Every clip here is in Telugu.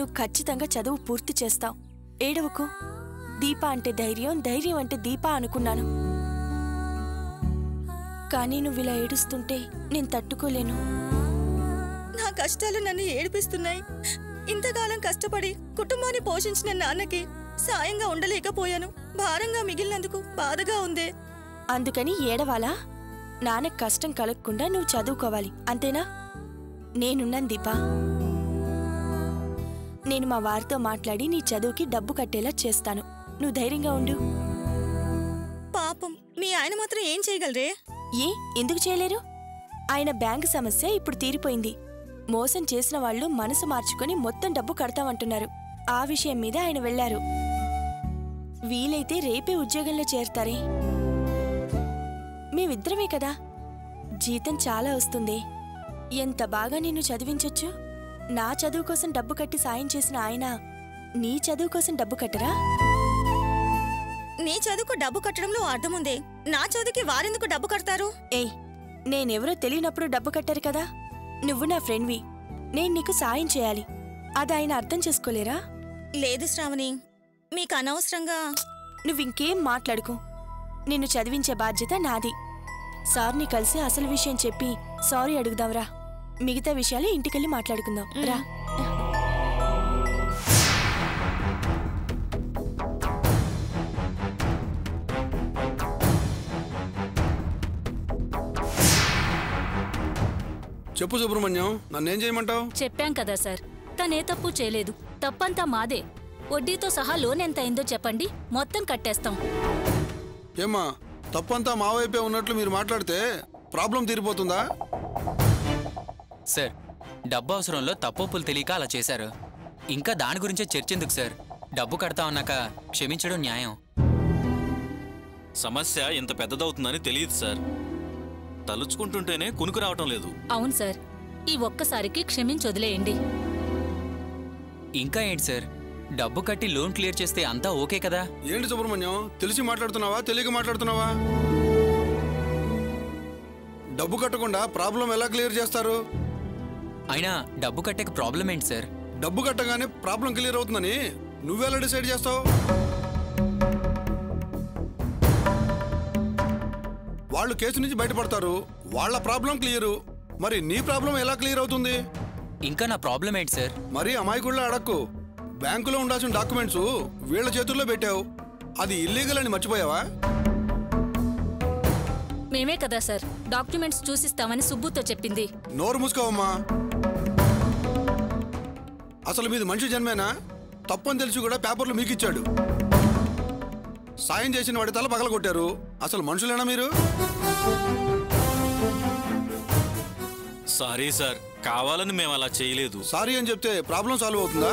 నువ్వు ఖచ్చితంగా చదువు పూర్తి చేస్తావు. ఏడవకు. దీప అంటే ధైర్యం, ధైర్యం అంటే దీప అనుకున్నాను. కానీ నువ్విలా ఏడుస్తుంటే నేను తట్టుకోలేను. నా కష్టాలు నన్ను ఏడిపిస్తున్నాయి. ఇంతకాలం కష్టపడి కుటుంబాన్ని పోషించిన నాన్నకి సాయంగా ఉండలేకపోయాను. భారంగా మిగిలినందుకు బాధగా ఉందే. అందుకని ఏడవాలా? నాన్నకు కష్టం కలగకుండా నువ్వు చదువుకోవాలి, అంతేనా? నేనున్నాను దీపా. నేను మా వారితో మాట్లాడి నీ చదువుకి డబ్బు కట్టేలా చేస్తాను. నువ్వు ధైర్యంగా ఉండు. పాపం మీ ఆయన మాత్రం ఏం చేయగలరే? ఎందుకు చేయలేరు? ఆయన బ్యాంకు సమస్య ఇప్పుడు తీరిపోయింది. మోసం చేసిన వాళ్ళు మనసు మార్చుకుని మొత్తం డబ్బు కడతామంటున్నారు. ఆ విషయం మీద ఆయన వెళ్లారు. వీలైతే రేపే ఉద్యోగంలో చేరతారే. మేమిద్దరమే కదా, జీతం చాలా వస్తుంది. ఎంత బాగా నిన్ను చదివించొచ్చు. నా చదువు కోసం డబ్బు కట్టి సాయం చేసిన ఆయన నీ చదువు కోసం డబ్బు కట్టరా? నీ చదువుకు డబ్బు కట్టడంలో అర్థముందే. నా చదువుకి వారెందుకు డబ్బు కడతారు? నేనెవరో తెలియనప్పుడు డబ్బు కట్టారు కదా. నువ్వు నా ఫ్రెండ్వి, నేను నీకు సాయం చేయాలి. అది ఆయన అర్థం చేసుకోలేరా? లేదు శ్రావణి, మీకు అనవసరంగా. నువ్వింకేం మాట్లాడుకో. నిన్ను చదివించే బాధ్యత నాది. సార్ని కలిసి అసలు విషయం చెప్పి సారీ అడుగుదాంరా. మిగతా విషయాలు ఇంటికెళ్ళి మాట్లాడుకుందాం రా. చెప్పు సుబ్రహ్మణ్యం, నన్నేం చేయమంటావు? చెప్పాం కదా సార్, తనే తప్పు చేయలేదు. తప్పంతా మాదే. వడ్డీతో సహా లోన్ ఎంత అయిందో చెప్పండి, మొత్తం కట్టేస్తాం. ఏమ్మా, తప్పంతా మా వైపే ఉన్నట్లు మీరు మాట్లాడితే ప్రాబ్లం తీరిపోతుందా? సార్, డబ్బు అవసరంలో తప్పొప్పులు తెలియక అలా చేశారు. ఇంకా దాని గురించే చర్చెందుకు సార్? డబ్బు కడతా ఉన్నాక క్షమించడం న్యాయం. సమస్య ఇంత పెద్దదవుతుందని తెలియదు సార్. తలుచుకుంటుంటేనే కునుకు రావటం లేదు. అవును సార్, ఈ ఒక్కసారికి క్షమించొదిలేయండి. ఇంకా ఏంటి సార్, డబ్బు కట్టి లోన్ క్లియర్ చేస్తే అంతా ఓకే కదా? ఏంటి సుబ్రహ్మణ్యం, తెలిసి మాట్లాడుతున్నావా తెలియక మాట్లాడుతున్నావా? డబ్బు కట్టకుండా ప్రాబ్లం ఎలా క్లియర్ చేస్తారు? అయినా డబ్బు కట్టేకి ప్రాబ్లం ఏంటి సార్? డబ్బు కట్టగానే ప్రాబ్లం క్లియర్ అవుతుందని నువ్వెలా డిసైడ్ చేస్తావు? వాళ్ళు కేసు నుంచి బయటపడతారు, వాళ్ళ ప్రాబ్లం క్లియరు. మరి నీ ప్రాబ్లం ఎలా క్లియర్ అవుతుంది? ఇంకా నా ప్రాబ్లం ఏంటి సార్? మరి అమాయకుళ్ళ అడక్కు. బ్యాంకులో ఉండాల్సిన డాక్యుమెంట్స్ వీళ్ళ చేతుల్లో పెట్టావు. అది ఇల్లీగల్ అని మర్చిపోయావా? మేమే కదా సార్ డాక్యుమెంట్స్ చూసిస్తామని సుబ్బుతో చెప్పింది. నోరు మూసుకోవమ్మా. అసలు మీది మనిషి జన్మేనా? తప్పని తెలిసి కూడా పేపర్లు మీకు ఇచ్చాడు. సాయం చేసిన వాడి తల పగలగొట్టారు. అసలు మనుషులేనా మీరు? సారీ సార్, కావాలని మేము అలా చేయలేదు. సారీ అని చెప్తే ప్రాబ్లం సాల్వ్ అవుతుందా?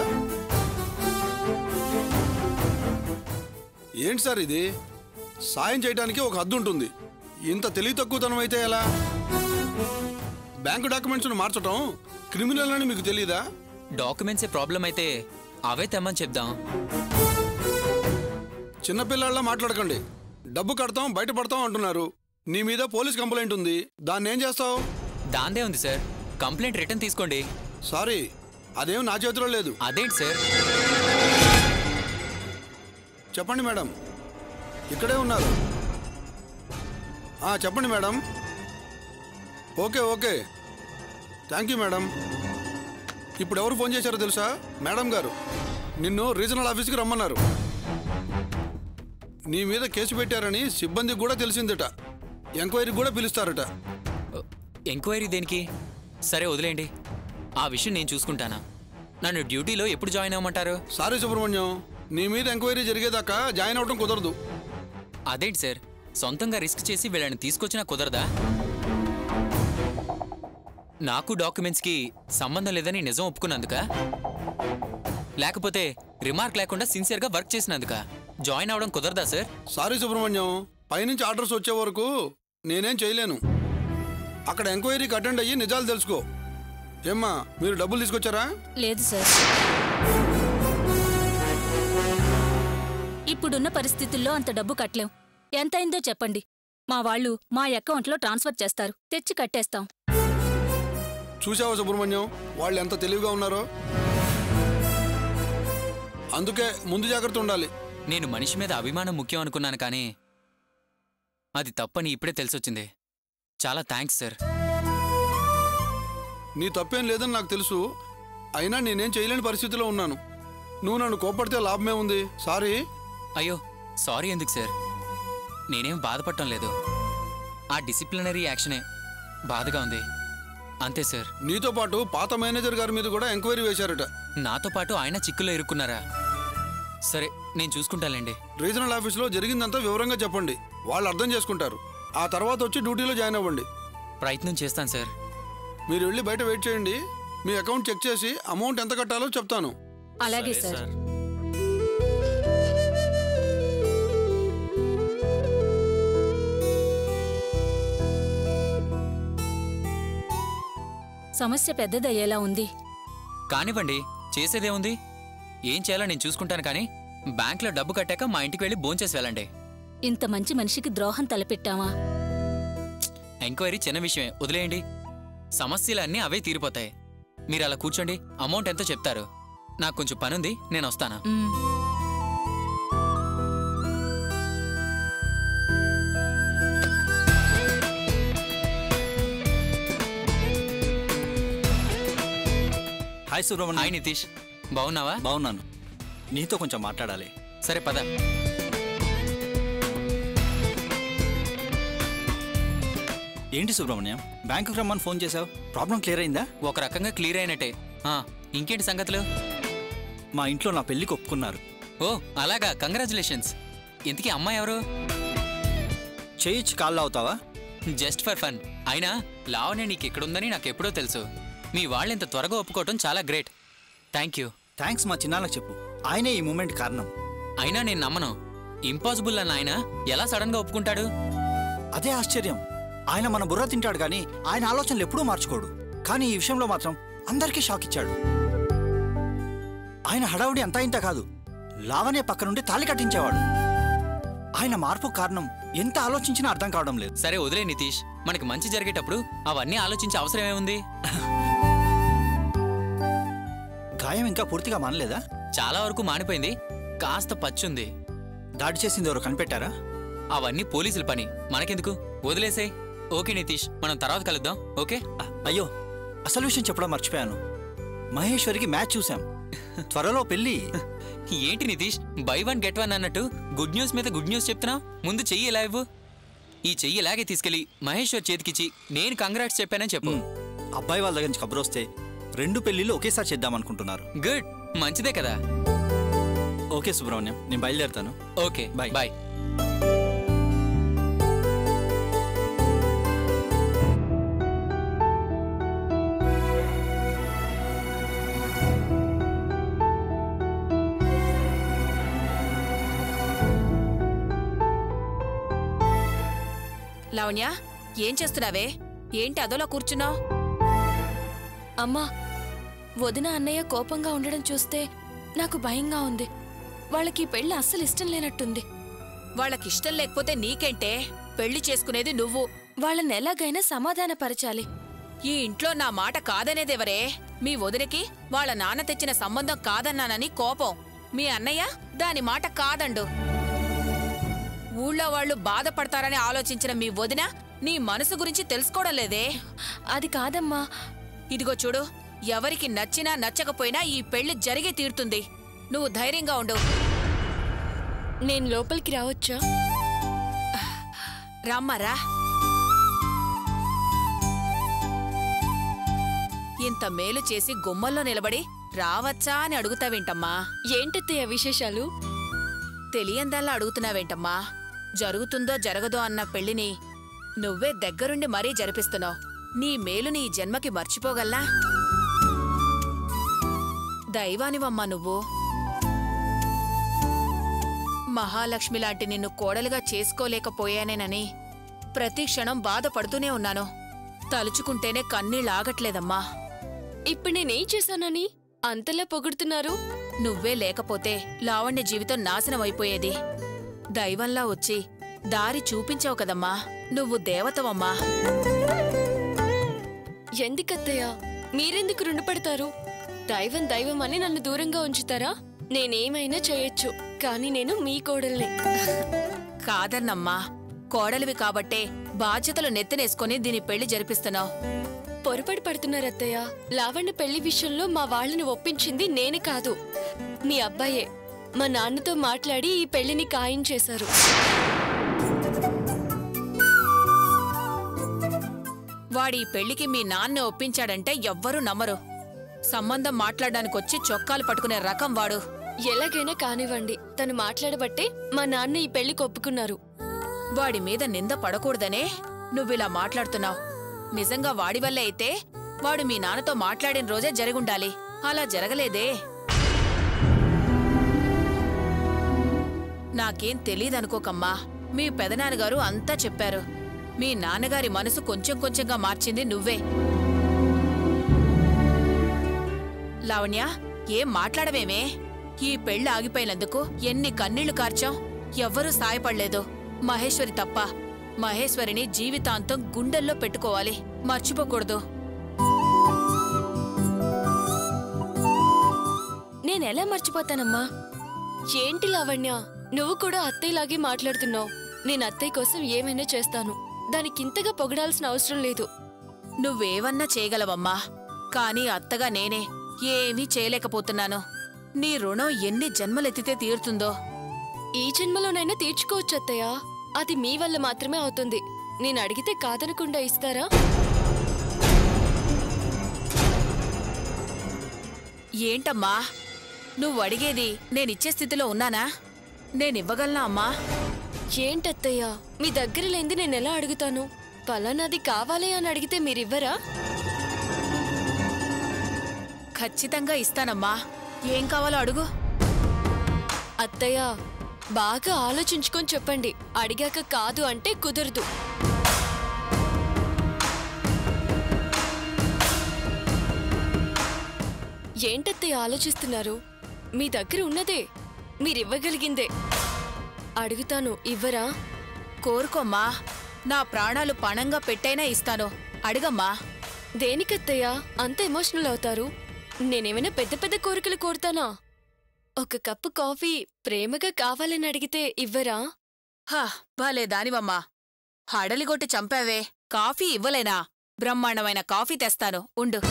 ఏంటి సార్ ఇది? సాయం చేయడానికి ఒక హద్దు ఉంటుంది. ఇంత తెలివి తక్కువతనం అయితే ఎలా? బ్యాంకు డాక్యుమెంట్స్ను మార్చడం క్రిమినల్ అని మీకు తెలియదా? డాక్యుమెంట్సే ప్రాబ్లం అయితే అవే తెమ్మని చెప్దాం. చిన్నపిల్లాళ్ళ మాట్లాడకండి. డబ్బు కడతాం బయటపడతాం అంటున్నారు. నీ మీద పోలీస్ కంప్లైంట్ ఉంది, దాన్ని ఏం చేస్తావు? దాందే ఉంది సార్, కంప్లైంట్ రిటర్న్ తీసుకోండి. సారీ, అదేం నా చేతిలో లేదు. అదేంటి సార్? చెప్పండి మేడం, ఇక్కడే ఉన్నారు. చెప్పండి madam. Okay okay, thank you madam. ఇప్పుడు ఎవరు ఫోన్ చేశారో తెలుసా? మేడం గారు నిన్ను రీజనల్ ఆఫీస్కి రమ్మన్నారు. నీ మీద కేసు పెట్టారని సిబ్బందికి కూడా తెలిసిందట. ఎంక్వైరీకి కూడా పిలుస్తారట. ఎంక్వైరీ దేనికి? సరే వదిలేండి, ఆ విషయం నేను చూసుకుంటానా. నన్ను డ్యూటీలో ఎప్పుడు జాయిన్ అవ్వమంటారు? సారీ సుబ్రహ్మణ్యం, నీ మీద ఎంక్వైరీ జరిగేదాకా జాయిన్ అవడం కుదరదు. అదేంటి సార్, సొంతంగా రిస్క్ చేసి వీళ్ళని తీసుకొచ్చినా కుదరదా? నాకు డాక్యుమెంట్స్కి సంబంధం లేదని నిజం ఒప్పుకున్నందుక, లేకపోతే రిమార్క్ లేకుండా సిన్సియర్గా వర్క్ చేసినందుక జాయిన్ అవడం కుదరదా సార్? సారీ సుబ్రహ్మణ్యం, పైనుంచి ఆర్డర్స్ వచ్చే వరకు నేనేం చేయలేను. అక్కడ ఎంక్వైరీకి అటెండ్ అయ్యి నిజాలు తెలుసుకో. ఏమ్మా, మీరు డబ్బులు తీసుకొచ్చారా? లేదు సార్, ఇప్పుడున్న పరిస్థితుల్లో అంత డబ్బు కట్టలేం. ఎంతైందో చెప్పండి, మా వాళ్ళు మా అకౌంట్లో ట్రాన్స్ఫర్ చేస్తారు, తెచ్చి కట్టేస్తాం. చూసావా సుబ్రహ్మణ్యం, వాళ్ళు ఎంత తెలివిగా ఉన్నారో. అందుకే ముందు జాగ్రత్త ఉండాలి. నేను మనిషి మీద అభిమానం ముఖ్యం అనుకున్నాను కానీ అది తప్పని ఇప్పుడే తెలిసొచ్చింది. చాలా థ్యాంక్స్ సార్. నీ తప్పేం లేదని నాకు తెలుసు, అయినా నేనేం చేయలేని పరిస్థితిలో ఉన్నాను. నువ్వు నన్ను కోపడితే లాభమే ఉంది. సారీ. అయ్యో సారీ ఎందుకు సార్, నేనేం బాధపడటం లేదు. ఆ డిసిప్లినరీ యాక్షనే బాధగా ఉంది అంతే సార్. నీతో పాటు పాత మేనేజర్ గారి మీద కూడా ఎంక్వైరీ వేశారట. నాతో పాటు ఆయన చిక్కుల్లో ఇరుక్కున్నారా? సరే నేను చూసుకుంటానండి. రీజనల్ ఆఫీస్లో జరిగిందంతా వివరంగా చెప్పండి, వాళ్ళు అర్థం చేసుకుంటారు. ఆ తర్వాత వచ్చి డ్యూటీలో జాయిన్ అవ్వండి. ప్రయత్నం చేస్తాను సార్. మీరు వెళ్ళి బయట వెయిట్ చేయండి. మీ అకౌంట్ చెక్ చేసి అమౌంట్ ఎంత కట్టాలో చెప్తాను. అలాగే సరే, సార్. సమస్య పెద్దదయ్యేలా ఉంది. కానివ్వండి, చేసేదే ఉంది. ఏం చేయాలో నేను చూసుకుంటాను కానీ బ్యాంక్లో డబ్బు కట్టాక మా ఇంటికి వెళ్ళి భోంచేసి వెళ్ళండి. ఇంత మంచి మనిషికి ద్రోహం తలపెట్టామా? ఎంక్వైరీ చిన్న విషయమే, వదిలేయండి. సమస్యలన్నీ అవే తీరిపోతాయి. మీరు అలా కూర్చోండి, అమౌంట్ ఎంతో చెప్తారు. నాకు కొంచెం పనుంది, నేను వస్తాను. హాయ్ సుబ్రహ్మణ్యం. హాయ్ నితీష్, బాగున్నావా? బాగున్నాను. నీతో కొంచెం మాట్లాడాలి. సరే పద. ఏంటి సుబ్రహ్మణ్యం, బ్యాంకుకి రమ్మని ఫోన్ చేశావు? ప్రాబ్లం క్లియర్ అయిందా? ఒక రకంగా క్లియర్ అయినట్టే. ఇంకేంటి సంగతులు? మా ఇంట్లో నా పెళ్ళికి ఒప్పుకున్నారు. ఓ అలాగా, కంగ్రాచులేషన్స్. ఇంతకీ అమ్మాయి ఎవరు? చేయిచ్చి కాళ్ళు అవుతావా? Just for fun. అయినా లావణ్య నీకు ఎక్కడుందని నాకెప్పుడో తెలుసు. మీ వాళ్ళు ఇంత త్వరగా ఒప్పుకోవటం చాలా గ్రేట్. Thank you. థ్యాంక్స్ మా చిన్నాన్నకు చెప్పు, ఆయనే ఈ మూమెంట్ కారణం. అయినా నేను నమ్మను. ఇంపాసిబుల్ అన్న ఆయన ఎలా సడన్ గా ఒప్పుకుంటాడు? అదే ఆశ్చర్యం. ఆయన మన బుర్ర తింటాడు కానీ ఆయన ఆలోచనలు ఎప్పుడూ మార్చుకోడు. కానీ ఈ విషయంలో మాత్రం అందరికీ షాక్ ఇచ్చాడు. ఆయన హడావుడి అంతా ఇంత కాదు, లావణ్య పక్క నుండి తాళి కట్టించేవాడు. ఆయన మార్పు కారణం ఎంత ఆలోచించినా అర్థం కావడం లేదు. సరే వదిలే నితీష్, మనకి మంచి జరిగేటప్పుడు అవన్నీ ఆలోచించే అవసరం ఏముంది? గాయం ఇంకా పూర్తిగా మానలేదా? చాలా వరకు మానిపోయింది, కాస్త పచ్చుంది. దాడి చేసింది ఎవరు కనిపెట్టారా? అవన్నీ పోలీసుల పని, మనకెందుకు, వదిలేసే. ఓకే నితీష్, మనం తర్వాత కలుద్దాం. ఓకే. అయ్యో, అసలు విషయం చెప్పడం మర్చిపోయాను. మహేశ్వరికి మ్యాచ్ చూసాం, త్వరలో పెళ్లి. ఏంటి Nitish, by one get one అన్నట్టు గుడ్ న్యూస్ మీద గుడ్ న్యూస్ చెప్తున్నావు? ముందు చెయ్యి ఎలా ఇవ్వు. ఈ చెయ్యి ఇలాగే తీసుకెళ్లి మహేశ్వర్ చేతికిచ్చి నేను కంగ్రాట్స్ చెప్పానని చెప్పు. అబ్బాయి వాళ్ళ దగ్గర నుంచి కబురు వస్తే 2 పెళ్లిళ్ళు ఒకేసారి చేద్దామనుకుంటున్నారు. గుడ్, మంచిదే కదా. ఓకే సుబ్రహ్మణ్యం, నేను బయలుదేరుతాను. Okay bye. బాయ్. లావణ్య, ఏం చేస్తున్నావే? ఏంటి అదోలా కూర్చున్నావు? అమ్మా, వదిన అన్నయ్య కోపంగా ఉండడం చూస్తే నాకు భయంగా ఉంది. వాళ్ళకి పెళ్లి అస్సలు ఇష్టం లేనట్టుంది. వాళ్ళకిష్టం లేకపోతే నీకేంటే? పెళ్లి చేసుకునేది నువ్వు. వాళ్ళని ఎలాగైనా సమాధానపరచాలి. ఈ ఇంట్లో నా మాట కాదనేదెవరే? మీ వదినకి వాళ్ళ నాన్న తెచ్చిన సంబంధం కాదన్నానని కోపం. మీ అన్నయ్య దాని మాట కాదండు. ఊళ్ళో వాళ్ళు బాధపడతారని ఆలోచించిన మీ వదిన నీ మనసు గురించి తెలుసుకోవడం లేదే? అది కాదమ్మా. ఇదిగో చూడు, ఎవరికి నచ్చినా నచ్చకపోయినా ఈ పెళ్లి జరిగి తీరుతుంది. నువ్వు ధైర్యంగా ఉండు. నేను లోపలికి రావచ్చా? రమ్మరా. ఇంత మేలు చేసి గుమ్మల్లో నిలబడి రావచ్చా అని అడుగుతావేంటమ్మా? ఏంటత్తయ్య విశేషాలు? తెలియందల్లా అడుగుతున్నావేంటమ్మా? జరుగుతుందో జరగదో అన్న పెళ్లిని నువ్వే దగ్గరుండి మరీ జరిపిస్తున్నావు. నీ మేలుని ఈ జన్మకి మర్చిపోగల్లా? దైవానివమ్మా నువ్వు. మహాలక్ష్మి లాంటి నిన్ను కోడలుగా చేసుకోలేకపోయానేనని ప్రతి క్షణం బాధపడుతూనే ఉన్నాను. తలుచుకుంటేనే కన్నీళ్ళాగట్లేదమ్మా. ఇప్పుడు నేనేం చేశానని అంతలా పొగుడుతున్నారు? నువ్వే లేకపోతే లావణ్య జీవితం నాశనం అయిపోయేది. దైవంలా వచ్చి దారి చూపించావు కదమ్మా. నువ్వు దేవతవమ్మా. ఎందుకత్తయ్య మీరెందుకు రుణపడతారు? దైవం దైవం అని నన్ను దూరంగా ఉంచుతారా? నేనేమైనా చేయొచ్చు, కానీ నేను మీ కోడల్ని. కాదన్నమ్మా, కోడలివి కాబట్టే బాధ్యతలు నెత్తినేసుకుని దీని పెళ్లి జరిపిస్తున్నావు. పొరపాటు పడుతున్నారు అత్తయ్య. లావణ్య పెళ్లి విషయంలో మా వాళ్ళని ఒప్పించింది నేను కాదు, మీ అబ్బాయే. మా నాన్నతో మాట్లాడి ఈ పెళ్లిని ఖాయం చేశారు. వాడి ఈ పెళ్లికి మీ నాన్న ఒప్పించాడంటే ఎవ్వరూ నమ్మరు. సంబంధం మాట్లాడడానికొచ్చి చొక్కాలు పట్టుకునే రకం వాడు. ఎలాగైనా కానివ్వండి, తను మాట్లాడబట్టే మా నాన్న ఈ పెళ్లికి ఒప్పుకున్నారు. వాడి మీద నింద పడకూడదనే నువ్విలా మాట్లాడుతున్నావు. నిజంగా వాడి వల్లే అయితే వాడు మీ నాన్నతో మాట్లాడిన రోజే జరిగుండాలి. అలా జరగలేదే. నాకేం తెలీదనుకోకమ్మా, మీ పెదనాన్నగారు అంతా చెప్పారు. మీ నాన్నగారి మనసు కొంచెం కొంచెంగా మార్చింది నువ్వే. లావణ్య, ఏం మాట్లాడవేమే? ఈ పెళ్లి ఆగిపోయినందుకు ఎన్ని కన్నీళ్లు కార్చాం, ఎవ్వరూ సాయపడలేదు. మహేశ్వరి తప్ప. మహేశ్వరిని జీవితాంతం గుండెల్లో పెట్టుకోవాలి, మర్చిపోకూడదు. నేనెలా మర్చిపోతానమ్మా? ఏంటి లావణ్య, నువ్వు కూడా అత్తయ్యలాగే మాట్లాడుతున్నావు. నేను అత్తయ్య కోసం ఏమైనా చేస్తాను, దానికింతగా పొగడాల్సిన అవసరం లేదు. నువ్వేవన్నా చేయగలవమ్మా, కానీ అత్తగా నేనే ఏమీ చేయలేకపోతున్నాను. నీ రుణం ఎన్ని జన్మలెత్తితే తీరుతుందో. ఈ జన్మలోనైనా తీర్చుకోవచ్చు అత్తయ్య, అది మీ వల్ల మాత్రమే అవుతుంది. నేను అడిగితే కాదనకుండా ఇస్తారా? ఏంటమ్మా నువ్వు అడిగేది? నేనిచ్చే స్థితిలో ఉన్నానా? నేనివ్వగలనా అమ్మా? ఏంటత్తయ్య, మీ దగ్గర లేంది నేనెలా అడుగుతాను? పలానాది కావాలి అని అడిగితే మీరివ్వరా? ఖచ్చితంగా ఇస్తానమ్మా. ఏం కావాలో అడుగు. అత్తయ్య, బాగా ఆలోచించుకొని చెప్పండి. అడిగాక కాదు అంటే కుదరదు. ఏంటత్తయ్య ఆలోచిస్తున్నారు? మీ దగ్గర ఉన్నదే, మీరివ్వగలిగిందే. అడుగుతాను, ఇవ్వరా? కోరుకోమ్మా, నా ప్రాణాలు పణంగా పెట్టైనా ఇస్తాను. అడుగమ్మా. దేనికత్తయ్య అంత ఎమోషనల్ అవుతారు? నేనేమైనా పెద్ద పెద్ద కోరికలు కోరుతానా? ఒక కప్పు కాఫీ ప్రేమగా కావాలని అడిగితే ఇవ్వరా? హా, భలే దానివమ్మా. హడలిగొట్టి చంపావే. కాఫీ ఇవ్వలేనా? బ్రహ్మాండమైన కాఫీ తెస్తాను, ఉండు.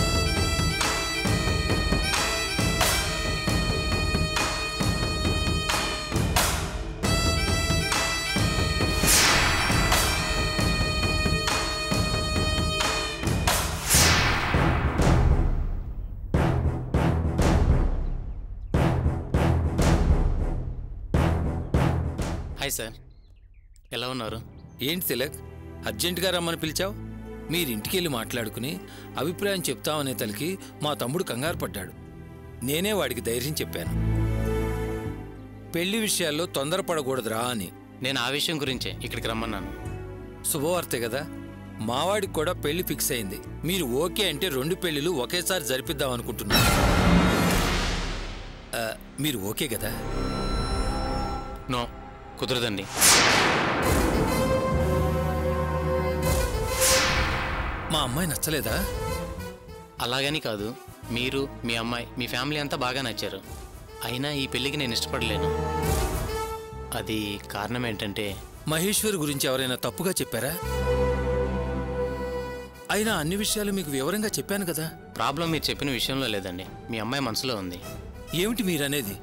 హాయ్ సార్, ఎలా ఉన్నారు? ఏంటి తిలక్, అర్జెంటుగా రమ్మని పిలిచావు? మీరింటికి వెళ్ళి మాట్లాడుకుని అభిప్రాయం చెప్తామనే తలకి మా తమ్ముడు కంగారు పడ్డాడు. నేనే వాడికి ధైర్యం చెప్పాను, పెళ్లి విషయాల్లో తొందరపడకూడదురా అని. నేను ఆ విషయం గురించే ఇక్కడికి రమ్మన్నాను. శుభవార్తే కదా, మావాడికి కూడా పెళ్లి ఫిక్స్ అయింది. మీరు ఓకే అంటే 2 పెళ్లిలు ఒకేసారి జరిపిద్దాం అనుకుంటున్నాను. మీరు ఓకే కదా? నో, కుదరదండి. మా అమ్మాయి నచ్చలేదా? అలాగని కాదు, మీరు, మీ అమ్మాయి, మీ ఫ్యామిలీ అంతా బాగా నచ్చారు. అయినా ఈ పెళ్లికి నేను ఇష్టపడలేను. అది కారణం ఏంటంటే, మహేశ్వరి గురించి ఎవరైనా తప్పుగా చెప్పారా? అయినా అన్ని విషయాలు మీకు వివరంగా చెప్పాను కదా. ప్రాబ్లం మీరు చెప్పిన విషయంలో లేదండి, మీ అమ్మాయి మనసులో ఉంది. ఏమిటి మీరనేది?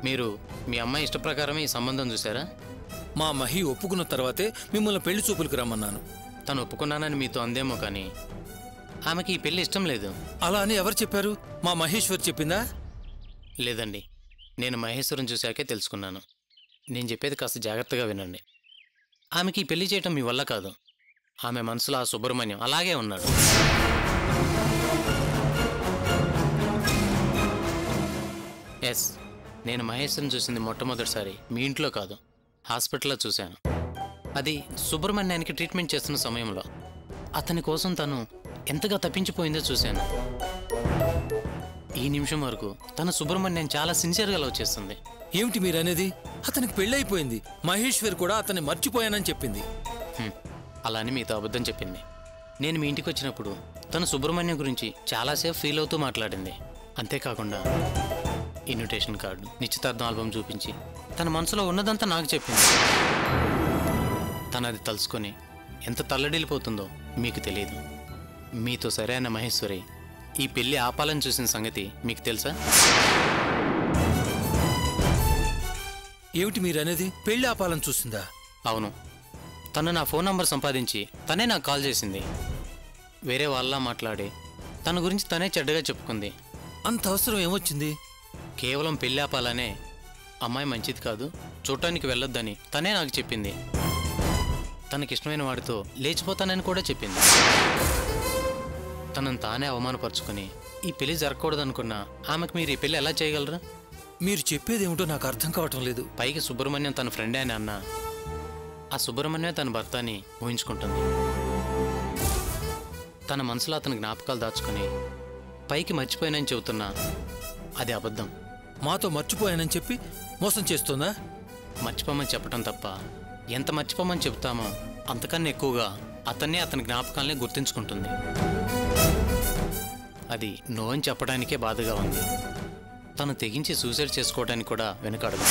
మీరు మీ అమ్మాయి ఇష్టప్రకారమే ఈ సంబంధం చూసారా? మా మహి ఒప్పుకున్న తర్వాతే మిమ్మల్ని పెళ్లి చూపులకు రమ్మన్నాను. తను ఒప్పుకున్నానని మీతో అందేమో, కానీ ఆమెకి ఈ పెళ్లి ఇష్టం లేదు. అలా అని ఎవరు చెప్పారు? మా మహేశ్వర్ చెప్పిందా? లేదండి, నేను మహేశ్వరం చూశాకే తెలుసుకున్నాను. నేను చెప్పేది కాస్త జాగ్రత్తగా వినండి. ఆమెకి ఈ పెళ్లి చేయటం మీ వల్ల కాదు. ఆమె మనసులో ఆ సుబ్రహ్మణ్యం అలాగే ఉన్నాడు. ఎస్, నేను మహేశ్వరం చూసింది మొట్టమొదటిసారి మీ ఇంట్లో కాదు, హాస్పిటల్లో చూశాను. అది సుబ్రహ్మణ్యానికి ట్రీట్మెంట్ చేస్తున్న సమయంలో. అతని కోసం తను ఎంతగా తప్పించిపోయిందో చూశాను. ఈ నిమిషం వరకు తన సుబ్రహ్మణ్యం చాలా సిన్సియర్గా లవ్ చేస్తుంది. ఏమిటి మీరనేది? అతనికి పెళ్ళైపోయింది, మహేశ్వర్ కూడా అతన్ని మర్చిపోయానని చెప్పింది. అలా అని మీతో అబద్ధం చెప్పింది. నేను మీ ఇంటికి వచ్చినప్పుడు తను సుబ్రహ్మణ్యం గురించి చాలాసేపు ఫీల్ అవుతూ మాట్లాడింది. అంతేకాకుండా ఇన్విటేషన్ కార్డు, నిశ్చితార్థం ఆల్బమ్ చూపించి తన మనసులో ఉన్నదంతా నాకు చెప్పింది. తను అది తలుచుకొని ఎంత తల్లడిల్లిపోతుందో మీకు తెలియదు. మీతో సరైన మహేశ్వరి ఈ పెళ్లి ఆపాలని చూసిన సంగతి మీకు తెలుసా? ఏమిటి మీరనేది? పెళ్లి ఆపాలని చూసిందా? అవును. తను నా ఫోన్ నంబర్ సంపాదించి తనే నాకు కాల్ చేసింది. వేరే వాళ్ళ మాట్లాడి తన గురించి తనే చెడ్డగా చెప్పుకుంది. అంత అవసరం ఏమొచ్చింది? కేవలం పెళ్లి ఆపాలనే అమ్మాయి మంచిది కాదు, చూడటానికి వెళ్ళొద్దని తనే నాకు చెప్పింది. తనకిష్టమైన వాడితో లేచిపోతానని కూడా చెప్పింది. తనను తానే అవమానపరుచుకుని ఈ పెళ్లి జరగకూడదనుకున్నా ఆమెకు మీరు ఈ పెళ్లి ఎలా చేయగలరా? మీరు చెప్పేదేమిటో నాకు అర్థం కావటం లేదు. పైకి సుబ్రహ్మణ్యం తన ఫ్రెండే అని అన్నా ఆ సుబ్రహ్మణ్యం తన భర్తని ఊహించుకుంటుంది. తన మనసులో అతని జ్ఞాపకాలు దాచుకుని పైకి మర్చిపోయానని చెబుతున్నా అది అబద్ధం. మాతో మర్చిపోయానని చెప్పి మోసం చేస్తుందా? మర్చిపోమని చెప్పటం తప్ప ఎంత మర్చిపోమని చెబుతామో అంతకన్నా ఎక్కువగా అతన్ని అతని జ్ఞాపకాలనే గుర్తుంచుకుంటుంది. అది నో అని చెప్పడానికే బాధగా ఉంది. తను తెగించి సూసైడ్ చేసుకోవడానికి కూడా వెనకాడదు.